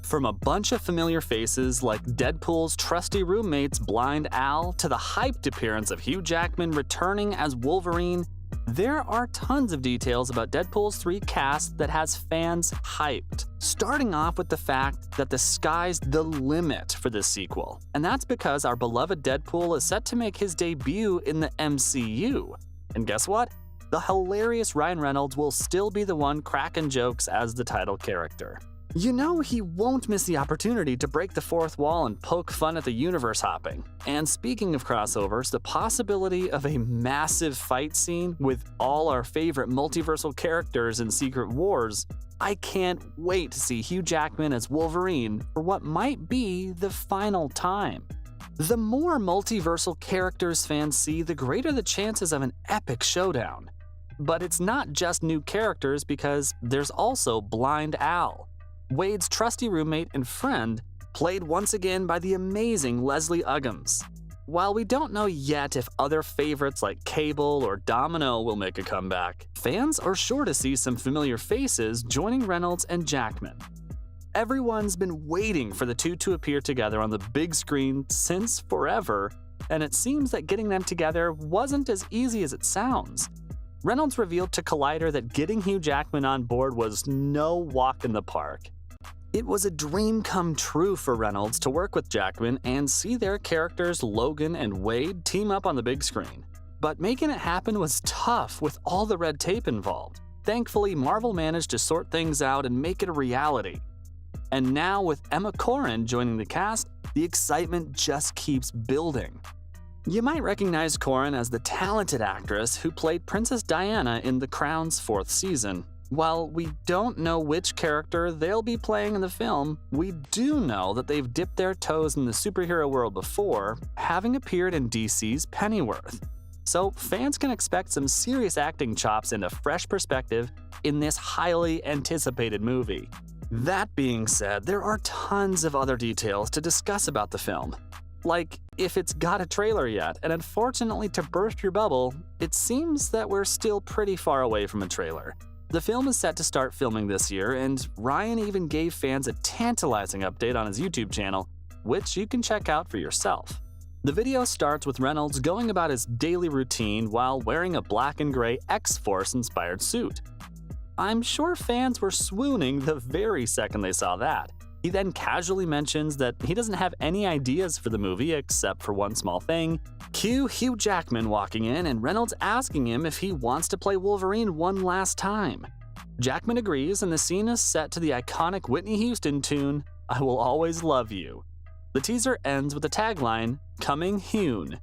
From a bunch of familiar faces like Deadpool's trusty roommates Blind Al to the hyped appearance of Hugh Jackman returning as Wolverine, there are tons of details about Deadpool's 3 cast that has fans hyped. Starting off with the fact that the sky's the limit for this sequel, and that's because our beloved Deadpool is set to make his debut in the MCU. And guess what? The hilarious Ryan Reynolds will still be the one cracking jokes as the title character. You know he won't miss the opportunity to break the fourth wall and poke fun at the universe hopping. And speaking of crossovers, the possibility of a massive fight scene with all our favorite multiversal characters in Secret Wars, I can't wait to see Hugh Jackman as Wolverine for what might be the final time. The more multiversal characters fans see, the greater the chances of an epic showdown. But it's not just new characters because there's also Blind Al, Wade's trusty roommate and friend, played once again by the amazing Leslie Uggams. While we don't know yet if other favorites like Cable or Domino will make a comeback, fans are sure to see some familiar faces joining Reynolds and Jackman. Everyone's been waiting for the two to appear together on the big screen since forever, and it seems that getting them together wasn't as easy as it sounds. Reynolds revealed to Collider that getting Hugh Jackman on board was no walk in the park. It was a dream come true for Reynolds to work with Jackman and see their characters Logan and Wade team up on the big screen. But making it happen was tough with all the red tape involved. Thankfully, Marvel managed to sort things out and make it a reality. And now with Emma Corrin joining the cast, the excitement just keeps building. You might recognize Corrin as the talented actress who played Princess Diana in The Crown's 4th season. While we don't know which character they'll be playing in the film, we do know that they've dipped their toes in the superhero world before, having appeared in DC's Pennyworth. So fans can expect some serious acting chops and a fresh perspective in this highly anticipated movie. That being said, there are tons of other details to discuss about the film. Like if it's got a trailer yet, and unfortunately to burst your bubble, it seems that we're still pretty far away from a trailer. The film is set to start filming this year, and Ryan even gave fans a tantalizing update on his YouTube channel, which you can check out for yourself. The video starts with Reynolds going about his daily routine while wearing a black and gray X-Force inspired suit. I'm sure fans were swooning the very second they saw that. He then casually mentions that he doesn't have any ideas for the movie except for one small thing. Cue Hugh Jackman walking in and Reynolds asking him if he wants to play Wolverine one last time. Jackman agrees, and the scene is set to the iconic Whitney Houston tune, "I Will Always Love You." The teaser ends with the tagline, "Coming Hewn,"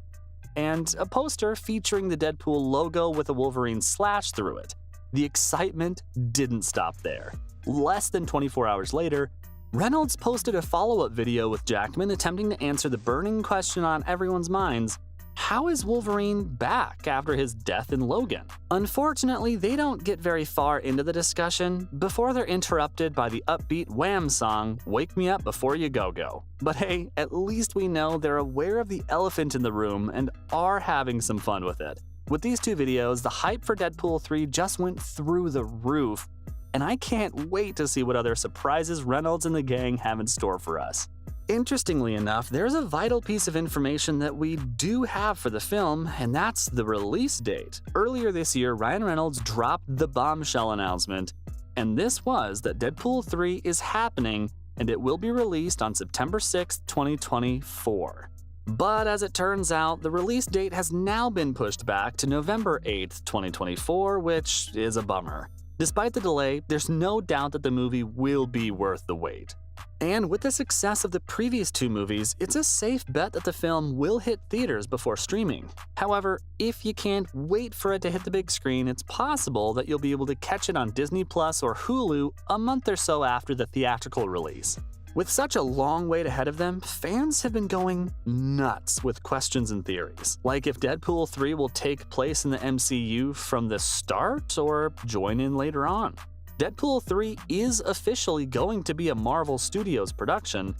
and a poster featuring the Deadpool logo with a Wolverine slash through it. The excitement didn't stop there. Less than 24 hours later, Reynolds posted a follow-up video with Jackman attempting to answer the burning question on everyone's minds: how is Wolverine back after his death in Logan? Unfortunately, they don't get very far into the discussion before they're interrupted by the upbeat Wham song, "Wake Me Up Before You Go-Go." But hey, at least we know they're aware of the elephant in the room and are having some fun with it. With these two videos, the hype for Deadpool 3 just went through the roof, and I can't wait to see what other surprises Reynolds and the gang have in store for us. Interestingly enough, there's a vital piece of information that we do have for the film, and that's the release date. Earlier this year, Ryan Reynolds dropped the bombshell announcement, and this was that Deadpool 3 is happening, and it will be released on September 6, 2024. But as it turns out, the release date has now been pushed back to November 8, 2024, which is a bummer. Despite the delay, there's no doubt that the movie will be worth the wait. And with the success of the previous two movies, it's a safe bet that the film will hit theaters before streaming. However, if you can't wait for it to hit the big screen, it's possible that you'll be able to catch it on Disney Plus or Hulu a month or so after the theatrical release. With such a long wait ahead of them, fans have been going nuts with questions and theories, like if Deadpool 3 will take place in the MCU from the start or join in later on. Deadpool 3 is officially going to be a Marvel Studios production,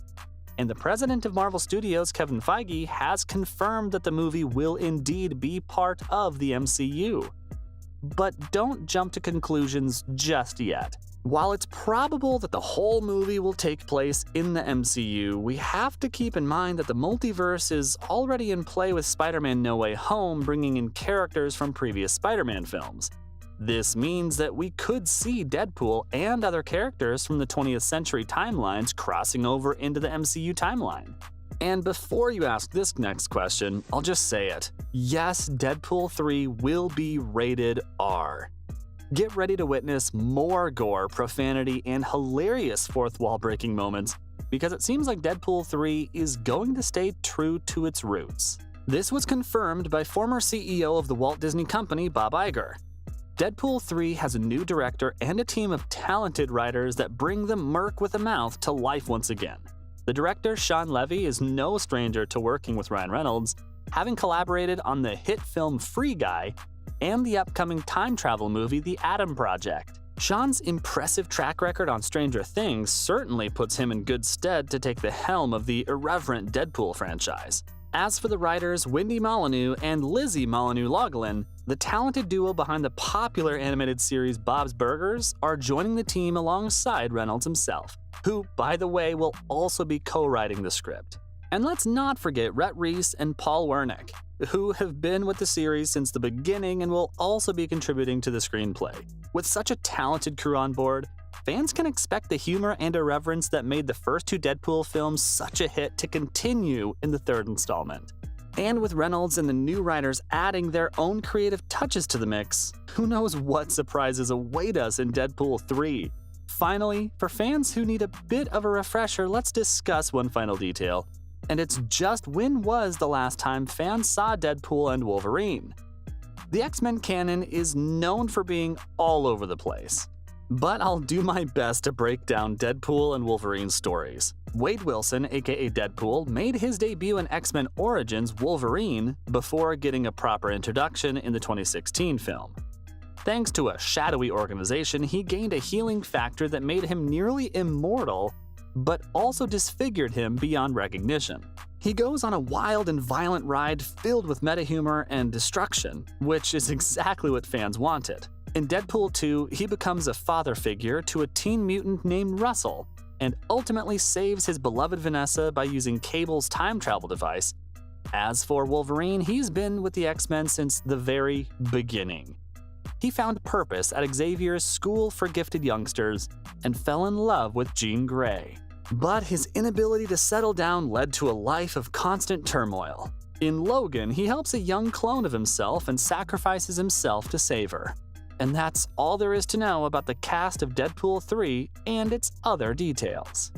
and the president of Marvel Studios, Kevin Feige, has confirmed that the movie will indeed be part of the MCU. But don't jump to conclusions just yet. While it's probable that the whole movie will take place in the MCU, we have to keep in mind that the multiverse is already in play with Spider-Man No Way Home bringing in characters from previous Spider-Man films. This means that we could see Deadpool and other characters from the 20th century timelines crossing over into the MCU timeline. And before you ask this next question, I'll just say it. Yes, Deadpool 3 will be rated R. Get ready to witness more gore, profanity, and hilarious fourth-wall breaking moments, because it seems like Deadpool 3 is going to stay true to its roots. This was confirmed by former CEO of the Walt Disney Company, Bob Iger. Deadpool 3 has a new director and a team of talented writers that bring the Merc with a mouth to life once again. The director, Sean Levy, is no stranger to working with Ryan Reynolds, having collaborated on the hit film Free Guy and the upcoming time travel movie The Atom Project. Sean's impressive track record on Stranger Things certainly puts him in good stead to take the helm of the irreverent Deadpool franchise. As for the writers Wendy Molyneux and Lizzie Molyneux-Logelin, the talented duo behind the popular animated series Bob's Burgers are joining the team alongside Reynolds himself, who, by the way, will also be co-writing the script. And let's not forget Rhett Reese and Paul Wernick, who have been with the series since the beginning and will also be contributing to the screenplay. With such a talented crew on board, fans can expect the humor and irreverence that made the first two Deadpool films such a hit to continue in the third installment. And with Reynolds and the new writers adding their own creative touches to the mix, who knows what surprises await us in Deadpool 3. Finally, for fans who need a bit of a refresher, let's discuss one final detail. And it's just when was the last time fans saw Deadpool and Wolverine? The X-Men canon is known for being all over the place, but I'll do my best to break down Deadpool and Wolverine stories. Wade Wilson, aka Deadpool, made his debut in X-Men Origins Wolverine before getting a proper introduction in the 2016 film. Thanks to a shadowy organization, he gained a healing factor that made him nearly immortal, but also disfigured him beyond recognition. He goes on a wild and violent ride filled with meta-humor and destruction, which is exactly what fans wanted. In Deadpool 2, he becomes a father figure to a teen mutant named Russell, and ultimately saves his beloved Vanessa by using Cable's time travel device. As for Wolverine, he's been with the X-Men since the very beginning. He found purpose at Xavier's School for Gifted Youngsters and fell in love with Jean Grey. But his inability to settle down led to a life of constant turmoil. In Logan, he helps a young clone of himself and sacrifices himself to save her. And that's all there is to know about the cast of Deadpool 3 and its other details.